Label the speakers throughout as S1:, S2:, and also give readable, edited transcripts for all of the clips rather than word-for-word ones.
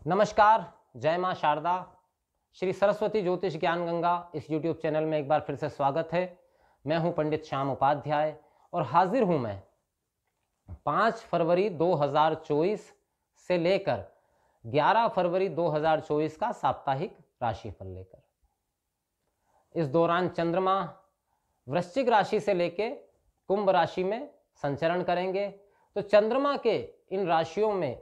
S1: नमस्कार, जय मां शारदा। श्री सरस्वती ज्योतिष ज्ञान गंगा इस YouTube चैनल में एक बार फिर से स्वागत है। मैं हूं पंडित श्याम उपाध्याय और हाजिर हूं मैं 5 फरवरी 2024 से लेकर 11 फरवरी 2024 का साप्ताहिक राशिफल लेकर। इस दौरान चंद्रमा वृश्चिक राशि से लेकर कुंभ राशि में संचरण करेंगे, तो चंद्रमा के इन राशियों में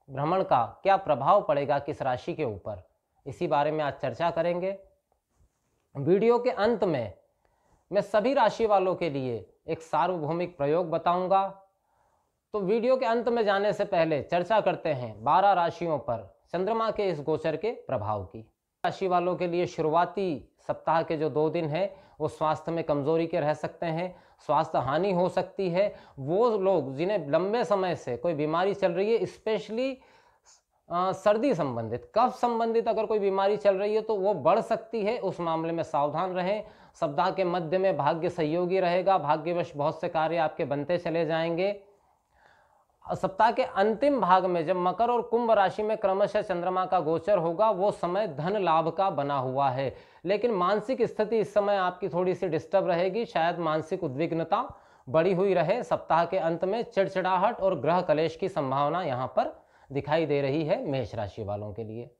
S1: भ्रमण का क्या प्रभाव पड़ेगा किस राशि के ऊपर, इसी बारे में आज चर्चा करेंगे। वीडियो के अंत में मैं सभी राशि वालों के लिए एक सार्वभौमिक प्रयोग बताऊंगा। तो वीडियो के अंत में जाने से पहले चर्चा करते हैं 12 राशियों पर चंद्रमा के इस गोचर के प्रभाव की। राशि वालों के लिए शुरुआती सप्ताह के जो 2 दिन हैं वो स्वास्थ्य में कमजोरी के रह सकते हैं, स्वास्थ्य हानि हो सकती है। वो लोग जिन्हें लंबे समय से कोई बीमारी चल रही है, स्पेशली सर्दी संबंधित, कफ संबंधित अगर कोई बीमारी चल रही है तो वो बढ़ सकती है, उस मामले में सावधान रहें। सप्ताह के मध्य में भाग्य सहयोगी रहेगा, भाग्यवश बहुत से कार्य आपके बनते चले जाएंगे। सप्ताह के अंतिम भाग में जब मकर और कुंभ राशि में क्रमशः चंद्रमा का गोचर होगा, वो समय धन लाभ का बना हुआ है, लेकिन मानसिक स्थिति इस समय आपकी थोड़ी सी डिस्टर्ब रहेगी, शायद मानसिक उद्विग्नता बढ़ी हुई रहे। सप्ताह के अंत में चिड़चिड़ाहट और ग्रह कलेश की संभावना यहाँ पर दिखाई दे रही है मेष राशि वालों के लिए।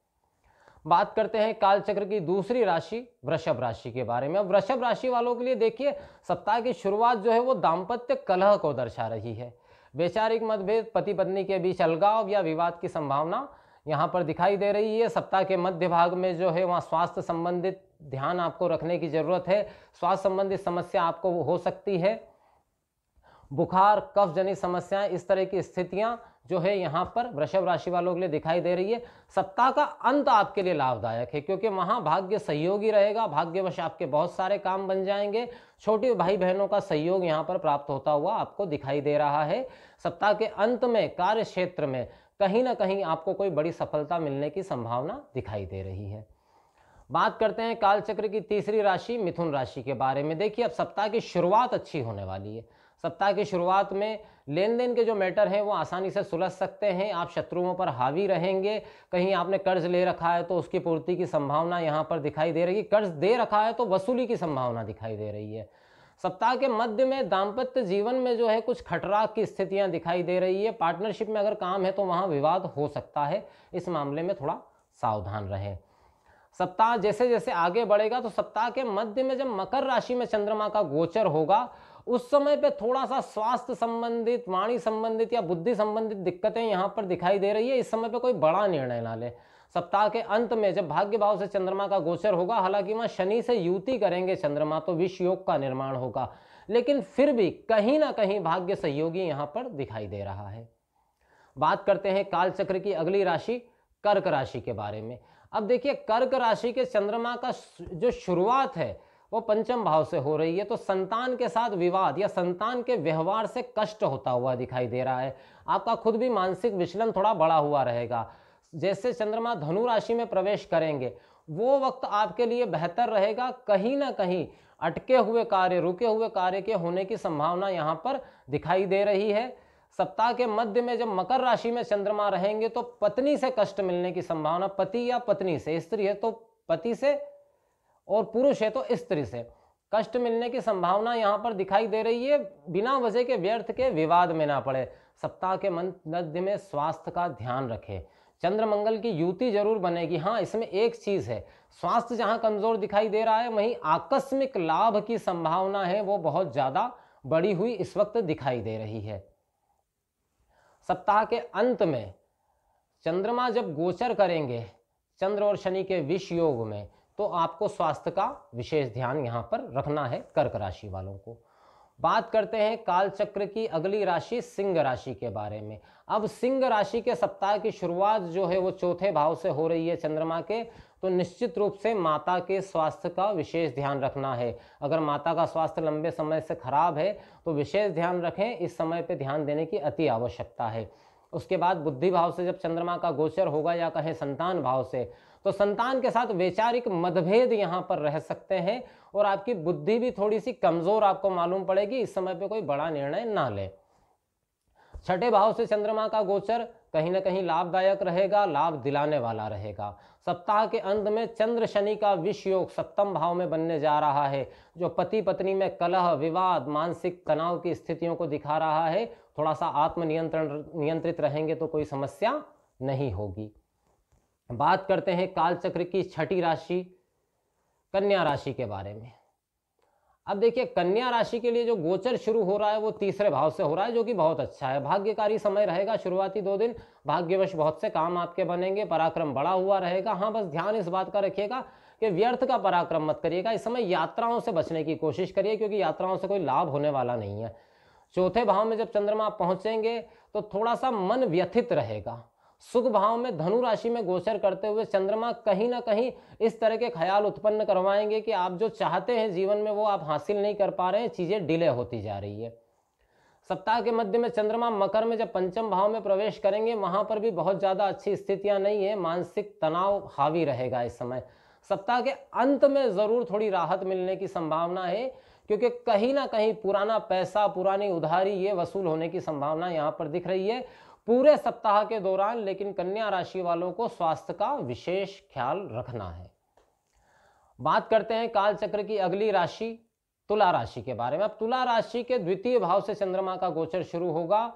S1: बात करते हैं कालचक्र की दूसरी राशि वृषभ राशि के बारे में। अब वृषभ राशि वालों के लिए देखिए, सप्ताह की शुरुआत जो है वो दाम्पत्य कलह को दर्शा रही है। वैचारिक मतभेद, पति पत्नी के बीच अलगाव या विवाद की संभावना यहाँ पर दिखाई दे रही है। सप्ताह के मध्य भाग में जो है वहाँ स्वास्थ्य संबंधित ध्यान आपको रखने की जरूरत है। स्वास्थ्य संबंधित समस्या आपको हो सकती है, बुखार, कफ जनित समस्याएं, इस तरह की स्थितियां जो है यहाँ पर वृषभ राशि वालों के लिए दिखाई दे रही है। सप्ताह का अंत आपके लिए लाभदायक है क्योंकि वहां भाग्य सहयोगी रहेगा, भाग्यवश आपके बहुत सारे काम बन जाएंगे। छोटे भाई बहनों का सहयोग यहाँ पर प्राप्त होता हुआ आपको दिखाई दे रहा है। सप्ताह के अंत में कार्य क्षेत्र में कहीं ना कहीं आपको कोई बड़ी सफलता मिलने की संभावना दिखाई दे रही है। बात करते हैं कालचक्र की तीसरी राशि मिथुन राशि के बारे में। देखिए, अब सप्ताह की शुरुआत अच्छी होने वाली है। सप्ताह की शुरुआत में लेन देन के जो मैटर हैं वो आसानी से सुलझ सकते हैं। आप शत्रुओं पर हावी रहेंगे। कहीं आपने कर्ज ले रखा है तो उसकी पूर्ति की संभावना यहाँ पर दिखाई दे रही है। कर्ज दे रखा है तो वसूली की संभावना दिखाई दे रही है। सप्ताह के मध्य में दाम्पत्य जीवन में जो है कुछ खटराक की स्थितियां दिखाई दे रही है। पार्टनरशिप में अगर काम है तो वहां विवाद हो सकता है, इस मामले में थोड़ा सावधान रहें। सप्ताह जैसे जैसे आगे बढ़ेगा तो सप्ताह के मध्य में जब मकर राशि में चंद्रमा का गोचर होगा, उस समय पे थोड़ा सा स्वास्थ्य संबंधित, वाणी संबंधित या बुद्धि संबंधित दिक्कतें यहाँ पर दिखाई दे रही है। इस समय पे कोई बड़ा निर्णय ना ले। सप्ताह के अंत में जब भाग्य भाव से चंद्रमा का गोचर होगा, हालांकि वहां शनि से युति करेंगे चंद्रमा, तो विष योग का निर्माण होगा, लेकिन फिर भी कहीं ना कहीं भाग्य सहयोगी यहाँ पर दिखाई दे रहा है। बात करते हैं कालचक्र की अगली राशि कर्क राशि के बारे में। अब देखिए, कर्क राशि के चंद्रमा का जो शुरुआत है वो पंचम भाव से हो रही है, तो संतान के साथ विवाद या संतान के व्यवहार से कष्ट होता हुआ दिखाई दे रहा है। आपका खुद भी मानसिक विचलन थोड़ा बढ़ा हुआ रहेगा। जैसे चंद्रमा धनु राशि में प्रवेश करेंगे, वो वक्त आपके लिए बेहतर रहेगा। कहीं ना कहीं अटके हुए कार्य, रुके हुए कार्य के होने की संभावना यहाँ पर दिखाई दे रही है। सप्ताह के मध्य में जब मकर राशि में चंद्रमा रहेंगे तो पत्नी से कष्ट मिलने की संभावना, पति या पत्नी से, स्त्री है तो पति से और पुरुष है तो स्त्री से कष्ट मिलने की संभावना यहाँ पर दिखाई दे रही है। बिना वजह के व्यर्थ के विवाद में ना पड़े। सप्ताह के मध्य में स्वास्थ्य का ध्यान रखें। चंद्र मंगल की युति जरूर बनेगी। हाँ, इसमें एक चीज है, स्वास्थ्य जहां कमजोर दिखाई दे रहा है वहीं आकस्मिक लाभ की संभावना है वो बहुत ज्यादा बढ़ी हुई इस वक्त दिखाई दे रही है। सप्ताह के अंत में चंद्रमा जब गोचर करेंगे चंद्र और शनि के विष योग में, तो आपको स्वास्थ्य का विशेष ध्यान यहाँ पर रखना है कर्क राशि वालों को। बात करते हैं कालचक्र की अगली राशि सिंह राशि के बारे में। अब सिंह राशि के सप्ताह की शुरुआत जो है वो चौथे भाव से हो रही है चंद्रमा के, तो निश्चित रूप से माता के स्वास्थ्य का विशेष ध्यान रखना है। अगर माता का स्वास्थ्य लंबे समय से खराब है तो विशेष ध्यान रखें, इस समय पे ध्यान देने की अति आवश्यकता है। उसके बाद बुद्धि भाव से जब चंद्रमा का गोचर होगा या कहें संतान भाव से, तो संतान के साथ वैचारिक मतभेद यहाँ पर रह सकते हैं और आपकी बुद्धि भी थोड़ी सी कमजोर आपको मालूम पड़ेगी। इस समय पे कोई बड़ा निर्णय ना ले। छठे भाव से चंद्रमा का गोचर कहीं ना कहीं लाभदायक रहेगा, लाभ दिलाने वाला रहेगा। सप्ताह के अंत में चंद्र शनि का विष योग सप्तम भाव में बनने जा रहा है, जो पति पत्नी में कलह, विवाद, मानसिक तनाव की स्थितियों को दिखा रहा है। थोड़ा सा नियंत्रित रहेंगे तो कोई समस्या नहीं होगी। बात करते हैं कालचक्र की छठी राशि कन्या राशि के बारे में। अब देखिए, कन्या राशि के लिए जो गोचर शुरू हो रहा है वो तीसरे भाव से हो रहा है, जो कि बहुत अच्छा है। भाग्यकारी समय रहेगा शुरुआती 2 दिन, भाग्यवश बहुत से काम आपके बनेंगे, पराक्रम बढ़ा हुआ रहेगा। हाँ, बस ध्यान इस बात का रखिएगा कि व्यर्थ का पराक्रम मत करिएगा। इस समय यात्राओं से बचने की कोशिश करिए, क्योंकि यात्राओं से कोई लाभ होने वाला नहीं है। चौथे भाव में जब चंद्रमा पहुंचेंगे तो थोड़ा सा मन व्यथित रहेगा। सुख भाव में धनु राशि में गोचर करते हुए चंद्रमा कहीं ना कहीं इस तरह के ख्याल उत्पन्न करवाएंगे कि आप जो चाहते हैं जीवन में वो आप हासिल नहीं कर पा रहे हैं, चीजें डिले होती जा रही है। सप्ताह के मध्य में चंद्रमा मकर में जब पंचम भाव में प्रवेश करेंगे, वहां पर भी बहुत ज्यादा अच्छी स्थितियां नहीं है, मानसिक तनाव हावी रहेगा इस समय। सप्ताह के अंत में जरूर थोड़ी राहत मिलने की संभावना है, क्योंकि कहीं ना कहीं पुराना पैसा, पुरानी उधारी ये वसूल होने की संभावना यहां पर दिख रही है पूरे सप्ताह के दौरान। लेकिन कन्या राशि वालों को स्वास्थ्य का विशेष ख्याल रखना है। बात करते हैं कालचक्र की अगली राशि तुला राशि के बारे में। अब तुला राशि के द्वितीय भाव से चंद्रमा का गोचर शुरू होगा,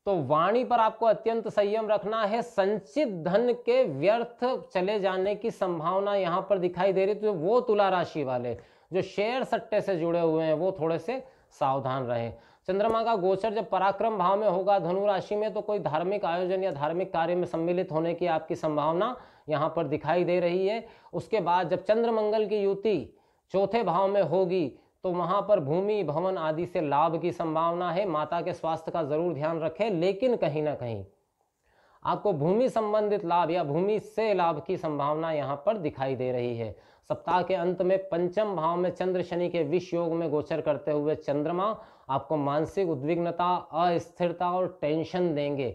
S1: तो वाणी पर आपको अत्यंत संयम रखना है। संचित धन के व्यर्थ चले जाने की संभावना यहां पर दिखाई दे रही है। तो वो तुला राशि वाले जो शेयर सट्टे से जुड़े हुए हैं वो थोड़े से सावधान रहें। चंद्रमा का गोचर जब पराक्रम भाव में होगा धनु राशि में, तो कोई धार्मिक आयोजन या धार्मिक कार्य में सम्मिलित होने की आपकी संभावना यहां पर दिखाई दे रही है। उसके बाद जब चंद्र मंगल की युति चौथे भाव में होगी, तो वहां पर भूमि, भवन आदि से लाभ की संभावना है। माता के स्वास्थ्य का जरूर ध्यान रखें, लेकिन कहीं ना कहीं आपको भूमि संबंधित लाभ या भूमि से लाभ की संभावना यहां पर दिखाई दे रही है। सप्ताह के अंत में पंचम भाव में चंद्र शनि के विष योग में गोचर करते हुए चंद्रमा आपको मानसिक उद्विग्नता, अस्थिरता और टेंशन देंगे।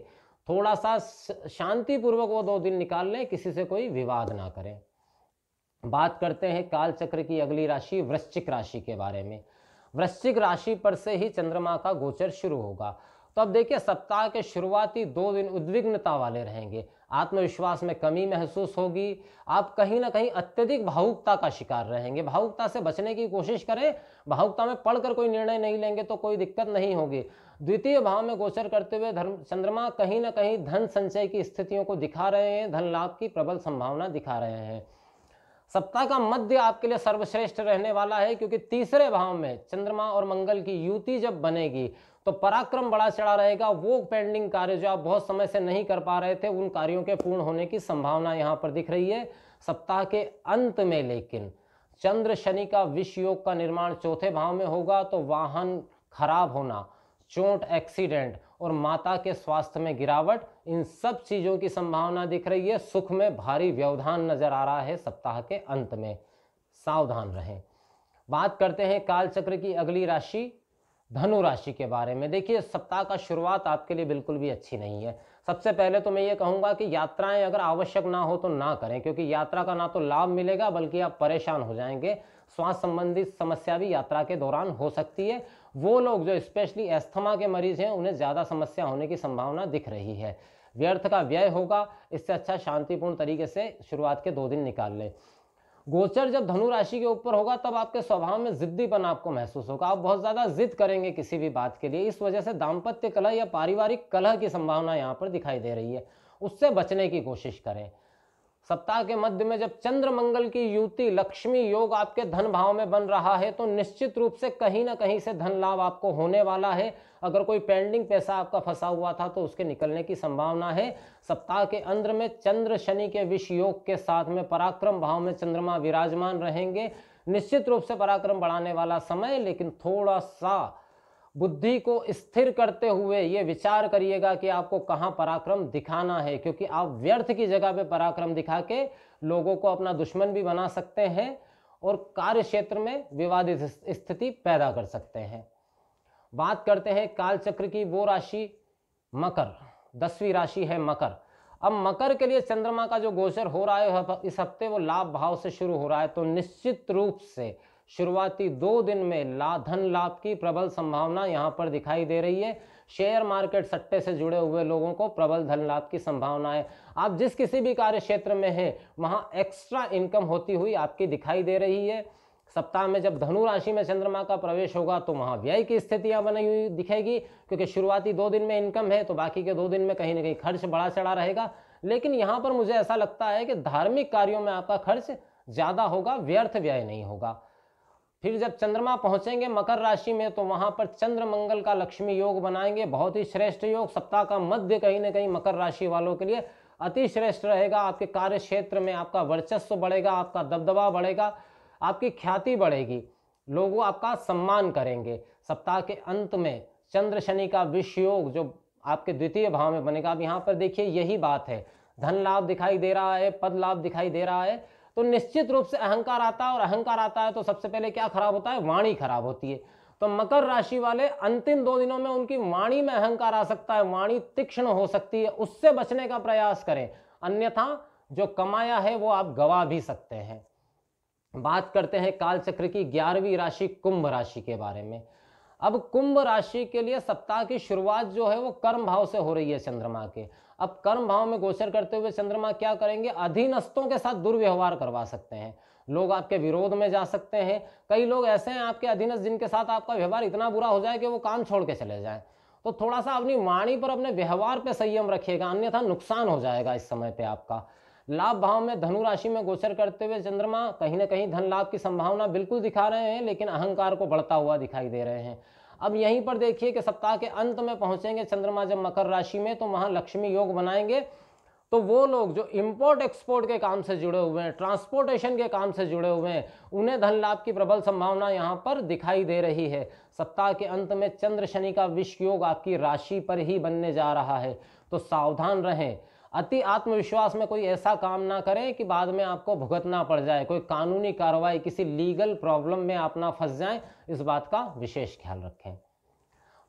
S1: थोड़ा सा शांतिपूर्वक वो 2 दिन निकाल लें, किसी से कोई विवाद ना करें। बात करते हैं कालचक्र की अगली राशि वृश्चिक राशि के बारे में। वृश्चिक राशि पर से ही चंद्रमा का गोचर शुरू होगा। तो अब देखिए, सप्ताह के शुरुआती 2 दिन उद्विग्नता वाले रहेंगे, आत्मविश्वास में कमी महसूस होगी, आप कहीं ना कहीं अत्यधिक भावुकता का शिकार रहेंगे। भावुकता से बचने की कोशिश करें, भावुकता में पढ़कर कोई निर्णय नहीं लेंगे तो कोई दिक्कत नहीं होगी। द्वितीय भाव में गोचर करते हुए चंद्रमा कहीं ना कहीं धन संचय की स्थितियों को दिखा रहे हैं, धन लाभ की प्रबल संभावना दिखा रहे हैं। सप्ताह का मध्य आपके लिए सर्वश्रेष्ठ रहने वाला है, क्योंकि तीसरे भाव में चंद्रमा और मंगल की युति जब बनेगी तो पराक्रम बड़ा चढ़ा रहेगा। वो पेंडिंग कार्य जो आप बहुत समय से नहीं कर पा रहे थे, उन कार्यों के पूर्ण होने की संभावना यहां पर दिख रही है। सप्ताह के अंत में लेकिन चंद्र शनि का विष योग का निर्माण चौथे भाव में होगा, तो वाहन खराब होना, चोट, एक्सीडेंट और माता के स्वास्थ्य में गिरावट, इन सब चीजों की संभावना दिख रही है। सुख में भारी व्यवधान नजर आ रहा है सप्ताह के अंत में, सावधान रहें। बात करते हैं कालचक्र की अगली राशि धनु राशि के बारे में। देखिए, सप्ताह का शुरुआत आपके लिए बिल्कुल भी अच्छी नहीं है। सबसे पहले तो मैं ये कहूंगा कि यात्राएं अगर आवश्यक ना हो तो ना करें, क्योंकि यात्रा का ना तो लाभ मिलेगा बल्कि आप परेशान हो जाएंगे। स्वास्थ्य संबंधित समस्या भी यात्रा के दौरान हो सकती है। वो लोग जो स्पेशली अस्थमा के मरीज हैं, उन्हें ज्यादा समस्या होने की संभावना दिख रही है। व्यर्थ का व्यय होगा, इससे अच्छा शांतिपूर्ण तरीके से शुरुआत के 2 दिन निकाल लें। गोचर जब धनु राशि के ऊपर होगा, तब आपके स्वभाव में जिद्दीपन आपको महसूस होगा। आप बहुत ज्यादा जिद करेंगे किसी भी बात के लिए, इस वजह से दाम्पत्य कलह या पारिवारिक कलह की संभावना यहां पर दिखाई दे रही है। उससे बचने की कोशिश करें। सप्ताह के मध्य में जब चंद्र मंगल की युति लक्ष्मी योग आपके धन भाव में बन रहा है, तो निश्चित रूप से कहीं ना कहीं से धन लाभ आपको होने वाला है। अगर कोई पेंडिंग पैसा आपका फंसा हुआ था तो उसके निकलने की संभावना है। सप्ताह के अंत में चंद्र शनि के विष योग के साथ में पराक्रम भाव में चंद्रमा विराजमान रहेंगे। निश्चित रूप से पराक्रम बढ़ाने वाला समय, लेकिन थोड़ा सा बुद्धि को स्थिर करते हुए ये विचार करिएगा कि आपको कहां पराक्रम दिखाना है, क्योंकि आप व्यर्थ की जगह पे पराक्रम दिखा के लोगों को अपना दुश्मन भी बना सकते हैं और कार्य क्षेत्र में विवादित स्थिति पैदा कर सकते हैं। बात करते हैं कालचक्र की वो राशि मकर, 10वीं राशि है मकर। अब मकर के लिए चंद्रमा का जो गोचर हो रहा है इस हफ्ते, वो लाभ भाव से शुरू हो रहा है, तो निश्चित रूप से शुरुआती 2 दिन में धन लाभ की प्रबल संभावना यहां पर दिखाई दे रही है। शेयर मार्केट सट्टे से जुड़े हुए लोगों को प्रबल धन लाभ की संभावना है। आप जिस किसी भी कार्य क्षेत्र में हैं वहां एक्स्ट्रा इनकम होती हुई आपकी दिखाई दे रही है। सप्ताह में जब धनु राशि में चंद्रमा का प्रवेश होगा तो वहां व्यय की स्थितियां बनी हुई दिखेगी, क्योंकि शुरुआती 2 दिन में इनकम है तो बाकी के 2 दिन में कहीं ना कहीं खर्च बढ़ा चढ़ा रहेगा। लेकिन यहां पर मुझे ऐसा लगता है कि धार्मिक कार्यों में आपका खर्च ज्यादा होगा, व्यर्थ व्यय नहीं होगा। फिर जब चंद्रमा पहुंचेंगे मकर राशि में तो वहां पर चंद्र मंगल का लक्ष्मी योग बनाएंगे, बहुत ही श्रेष्ठ योग। सप्ताह का मध्य कहीं ना कहीं मकर राशि वालों के लिए अति श्रेष्ठ रहेगा। आपके कार्य क्षेत्र में आपका वर्चस्व बढ़ेगा, आपका दबदबा बढ़ेगा, आपकी ख्याति बढ़ेगी, लोग आपका सम्मान करेंगे। सप्ताह के अंत में चंद्र शनि का विष योग जो आपके द्वितीय भाव में बनेगा। अब यहाँ पर देखिए यही बात है, धन लाभ दिखाई दे रहा है, पद लाभ दिखाई दे रहा है, तो निश्चित रूप से अहंकार आता है, और अहंकार आता है तो सबसे पहले क्या खराब होता है, वाणी खराब होती है। तो मकर राशि वाले अंतिम 2 दिनों में उनकी वाणी में अहंकार आ सकता है, वाणी तीक्ष्ण हो सकती है, उससे बचने का प्रयास करें, अन्यथा जो कमाया है वो आप गवा भी सकते हैं। बात करते हैं कालचक्र की 11वीं राशि कुंभ राशि के बारे में। अब कुंभ राशि के लिए सप्ताह की शुरुआत जो है वो कर्म भाव से हो रही है चंद्रमा के। अब कर्म भाव में गोचर करते हुए चंद्रमा क्या करेंगे, अधीनस्थों के साथ दुर्व्यवहार करवा सकते हैं, लोग आपके विरोध में जा सकते हैं। कई लोग ऐसे हैं आपके अधीनस्थ जिनके साथ आपका व्यवहार इतना बुरा हो जाए कि वो काम छोड़ के चले जाएं। तो थोड़ा सा अपनी वाणी पर, अपने व्यवहार पर संयम रखिएगा, अन्यथा नुकसान हो जाएगा इस समय पे आपका। लाभ भाव में धनु राशि में गोचर करते हुए चंद्रमा कहीं ना कहीं धन लाभ की संभावना बिल्कुल दिखा रहे हैं, लेकिन अहंकार को बढ़ता हुआ दिखाई दे रहे हैं। अब यहीं पर देखिए कि सप्ताह के अंत में पहुंचेंगे चंद्रमा जब मकर राशि में, तो वहां लक्ष्मी योग बनाएंगे। तो वो लोग जो इंपोर्ट एक्सपोर्ट के काम से जुड़े हुए हैं, ट्रांसपोर्टेशन के काम से जुड़े हुए हैं, उन्हें धन लाभ की प्रबल संभावना यहाँ पर दिखाई दे रही है। सप्ताह के अंत में चंद्र शनि का विष योग आपकी राशि पर ही बनने जा रहा है, तो सावधान रहें। अति आत्मविश्वास में कोई ऐसा काम ना करें कि बाद में आपको भुगतना पड़ जाए, कोई कानूनी कार्रवाई, किसी लीगल प्रॉब्लम में आप ना फंस जाएं, इस बात का विशेष ख्याल रखें।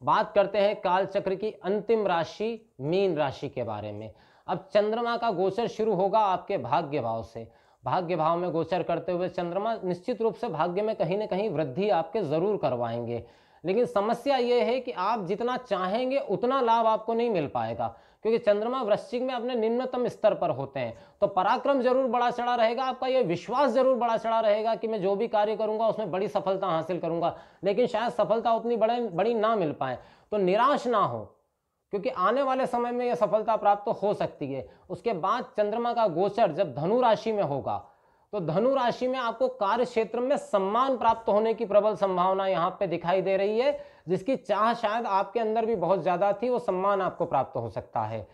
S1: बात करते हैं कालचक्र की अंतिम राशि मीन राशि के बारे में। अब चंद्रमा का गोचर शुरू होगा आपके भाग्य भाव से। भाग्य भाव में गोचर करते हुए चंद्रमा निश्चित रूप से भाग्य में कहीं ना कहीं वृद्धि आपके जरूर करवाएंगे, लेकिन समस्या यह है कि आप जितना चाहेंगे उतना लाभ आपको नहीं मिल पाएगा, क्योंकि चंद्रमा वृश्चिक में अपने निम्नतम स्तर पर होते हैं। तो पराक्रम जरूर बड़ा चढ़ा रहेगा, आपका यह विश्वास जरूर बड़ा चढ़ा रहेगा कि मैं जो भी कार्य करूंगा उसमें बड़ी सफलता हासिल करूंगा, लेकिन शायद सफलता उतनी बड़ी ना मिल पाए। तो निराश ना हो, क्योंकि आने वाले समय में यह सफलता प्राप्त हो सकती है। उसके बाद चंद्रमा का गोचर जब धनु राशि में होगा तो धनु राशि में आपको कार्य क्षेत्र में सम्मान प्राप्त होने की प्रबल संभावना यहाँ पे दिखाई दे रही है, जिसकी चाह शायद आपके अंदर भी बहुत ज्यादा थी, वो सम्मान आपको प्राप्त हो सकता है।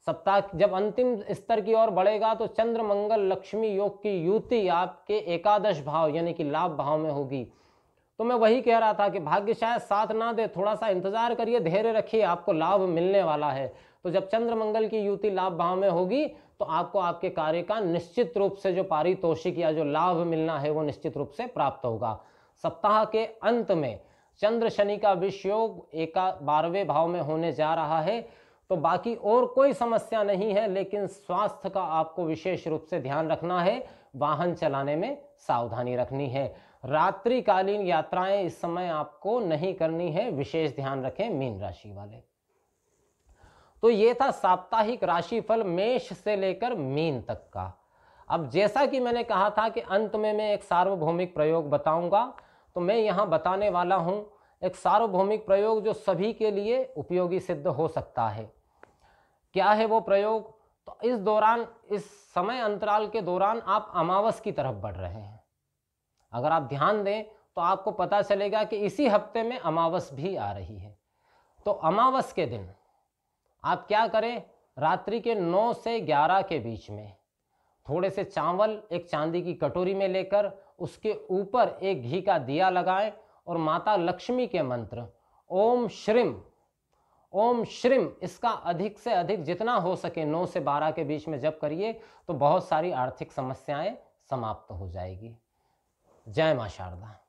S1: सप्ताह जब अंतिम स्तर की ओर बढ़ेगा तो चंद्र मंगल लक्ष्मी योग की युति आपके एकादश भाव यानी कि लाभ भाव में होगी। तो मैं वही कह रहा था कि भाग्य शायद साथ ना दे, थोड़ा सा इंतजार करिए, धैर्य रखिए, आपको लाभ मिलने वाला है। तो जब चंद्र मंगल की युति लाभ भाव में होगी तो आपको आपके कार्य का निश्चित रूप से जो पारितोषिक या जो लाभ मिलना है वो निश्चित रूप से प्राप्त होगा। सप्ताह के अंत में चंद्र शनि का विष योग 12वें भाव में होने जा रहा है। तो बाकी और कोई समस्या नहीं है, लेकिन स्वास्थ्य का आपको विशेष रूप से ध्यान रखना है, वाहन चलाने में सावधानी रखनी है। रात्रिकालीन यात्राएं इस समय आपको नहीं करनी है, विशेष ध्यान रखें मीन राशि वाले। तो ये था साप्ताहिक राशिफल मेष से लेकर मीन तक का। अब जैसा कि मैंने कहा था कि अंत में मैं एक सार्वभौमिक प्रयोग बताऊंगा, तो मैं यहाँ बताने वाला हूँ एक सार्वभौमिक प्रयोग जो सभी के लिए उपयोगी सिद्ध हो सकता है। क्या है वो प्रयोग? तो इस दौरान, इस समय अंतराल के दौरान आप अमावस की तरफ बढ़ रहे हैं। अगर आप ध्यान दें तो आपको पता चलेगा कि इसी हफ्ते में अमावस भी आ रही है। तो अमावस के दिन आप क्या करें, रात्रि के 9 से 11 के बीच में थोड़े से चावल एक चांदी की कटोरी में लेकर उसके ऊपर एक घी का दिया लगाएं और माता लक्ष्मी के मंत्र ओम श्रीम इसका अधिक से अधिक जितना हो सके 9 से 12 के बीच में जप करिए, तो बहुत सारी आर्थिक समस्याएं समाप्त हो जाएगी। जय मां शारदा।